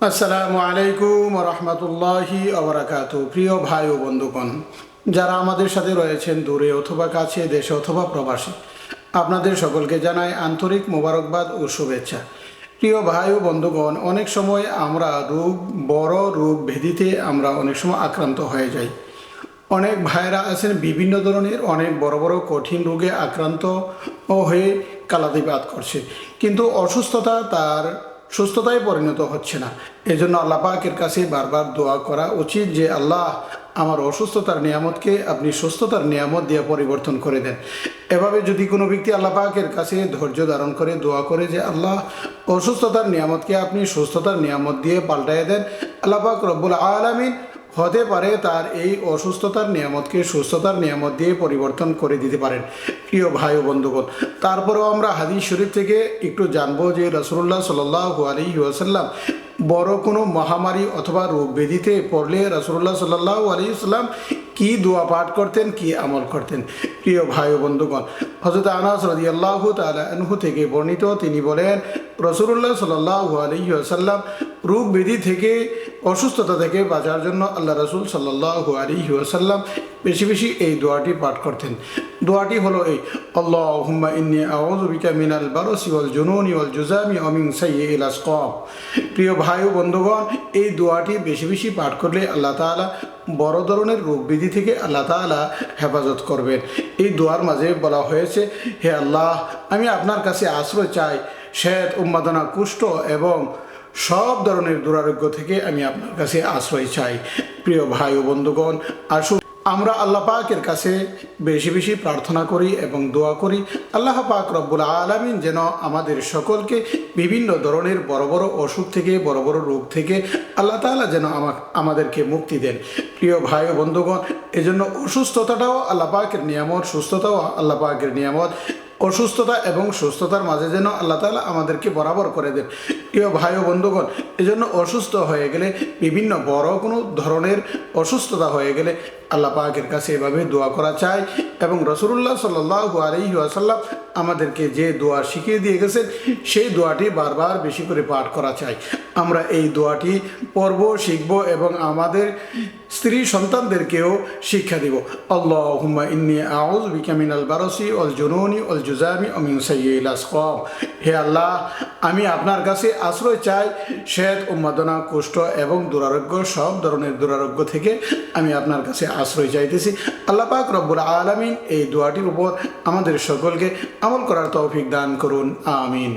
আসসালামু আলাইকুম রহমতুল্লাহি আবরাকাতু। প্রিয় ভাই ও বন্ধুগণ, যারা আমাদের সাথে রয়েছেন দূরে অথবা কাছে, দেশে অথবা প্রবাসী, আপনাদের সকলকে জানাই আন্তরিক মোবারকবাদ ও শুভেচ্ছা। প্রিয় ভাই ও বন্ধুগণ, অনেক সময় আমরা বড় রোগ ব্যাধিতে আমরা অনেক সময় আক্রান্ত হয়ে যাই। অনেক ভাইরা আছেন বিভিন্ন ধরনের অনেক বড় বড় কঠিন রোগে আক্রান্ত হয়ে কালাতিপাত করছে, কিন্তু অসুস্থতা তার সুস্থতায় পরিণত হচ্ছে না। এজন্য আল্লাহ পাকের কাছে বারবার দোয়া করা উচিত যে আল্লাহ, আমার অসুস্থতার নিয়ামতকে আপনি সুস্থতার নিয়ামত দিয়ে পরিবর্তন করে দেন। এভাবে যদি কোনো ব্যক্তি আল্লাহ পাকের কাছে ধৈর্য ধারণ করে দোয়া করে যে আল্লাহ, অসুস্থতার নিয়ামতকে আপনি সুস্থতার নিয়ামত দিয়ে পাল্টাইয়া দেন, আল্লাহ পাক রব্বুল আলামিন হতে পারে তার এই অসুস্থতার নিয়ামতকে সুস্থতার নিয়ামত দিয়ে পরিবর্তন করে দিতে পারেন। প্রিয় ভাই ও বন্ধুগণ, তারপরেও আমরা হাদিস শরীফ থেকে একটু জানবো যে রাসূলুল্লাহ সাল্লাল্লাহু আলাইহি ওয়াসাল্লাম বড় কোনো মহামারী অথবা রোগ ব্যাধিতে পড়লে রাসূলুল্লাহ সাল্লাল্লাহু আলাইহি ওয়াসাল্লাম কি দোয়া পাঠ করতেন, কি আমল করতেন। প্রিয় ভাই ও বন্ধুগণ, হযরত আনাস রাদিয়াল্লাহু তাআলা আনহু থেকে বর্ণিত, তিনি বলেন রাসূলুল্লাহ সাল্লাল্লাহু আলাইহি ওয়াসাল্লাম রোগ ব্যাধি থেকে, অসুস্থতা থেকে বাঁচার জন্য আল্লাহ রাসূল সাল্লাল্লাহু আলাইহি ওয়াসাল্লাম বেশি বেশি এই দোয়াটি পাঠ করতেন। দোয়াটি হলো এই, আল্লাহুম্মা ইন্নী আউযু বিকা মিনাল বারসি ওয়াল জুনুনি ওয়াল জুযামি ওয়া মিন সাইয়্যিল আসকাম। প্রিয় ভাই ও বন্ধুগণ, এই দোয়াটি বেশি বেশি পাঠ করলে আল্লাহ তাআলা বড় ধরনের রোগ ব্যাধি থেকে আল্লাহ তাআলা হেফাজত করবেন। এই দোয়ার মাঝে বলা হয়েছে, হে আল্লাহ, আমি আপনার কাছে আশ্রয় চাই শ্বেত, উন্মাদনা, কুষ্ঠ এবং সব ধরনের দুরারোগ্য থেকে আমি আপনার কাছে আশ্রয় চাই। প্রিয় ভাই ও বন্ধুগণ, আসুন আমরা আল্লাহ পাকের কাছে বেশি বেশি প্রার্থনা করি এবং দোয়া করি আল্লাহ পাক রব্বুল আলামিন যেন আমাদের সকলকে বিভিন্ন ধরনের বড় বড় অসুখ থেকে, বড় বড় রোগ থেকে আল্লাহ তাআলা যেন আমাদেরকে মুক্তি দেন। প্রিয় ভাই ও বন্ধুগণ, এজন্য অসুস্থতাটাও আল্লাহ পাকের নিয়ামত, সুস্থতাও আল্লাহ পাকের নিয়ামত। অসুস্থতা এবং সুস্থতার মাঝে যেন আল্লাহ তাআলা আমাদেরকে বরাবর করে দেন। প্রিয় ভাই ও বন্ধুগণ, এজন্য অসুস্থ হয়ে গেলে, বিভিন্ন বড় কোনো ধরনের অসুস্থতা হয়ে গেলে আল্লাহ পাকের কাছে এভাবে দোয়া করা চাই। এবং রাসূলুল্লাহ সাল্লাল্লাহু আলাইহি ওয়াসাল্লাম আমাদেরকে যে দোয়া শিখিয়ে দিয়ে গেছেন, সেই দোয়াটি বারবার বেশি করে পাঠ করা চাই। আমরা এই দোয়াটি পড়ব, শিখব এবং আমাদের স্ত্রী সন্তানদেরকেও শিক্ষা দিব। আল্লাহুম্মা ইন্নী আউযু বিকা মিনাল বারসি ওয়াল জুনুনি ওয়াল জুযামি ওয়া মিন সাইয়্যিল আসকাম। হে আল্লাহ, আমি আপনার কাছে আশ্রয় চাই শ্বেত, উন্মাদনা, কুষ্ঠ এবং দুরারোগ্য, সব ধরনের দুরারোগ্য থেকে আমি আপনার কাছে আশ্রয় চাইতেছি। আল্লাহ পাক রব্বুল আলামিন এই দোয়াটির উপর আমাদের সকলকে আমল করার তৌফিক দান করুন। আমিন।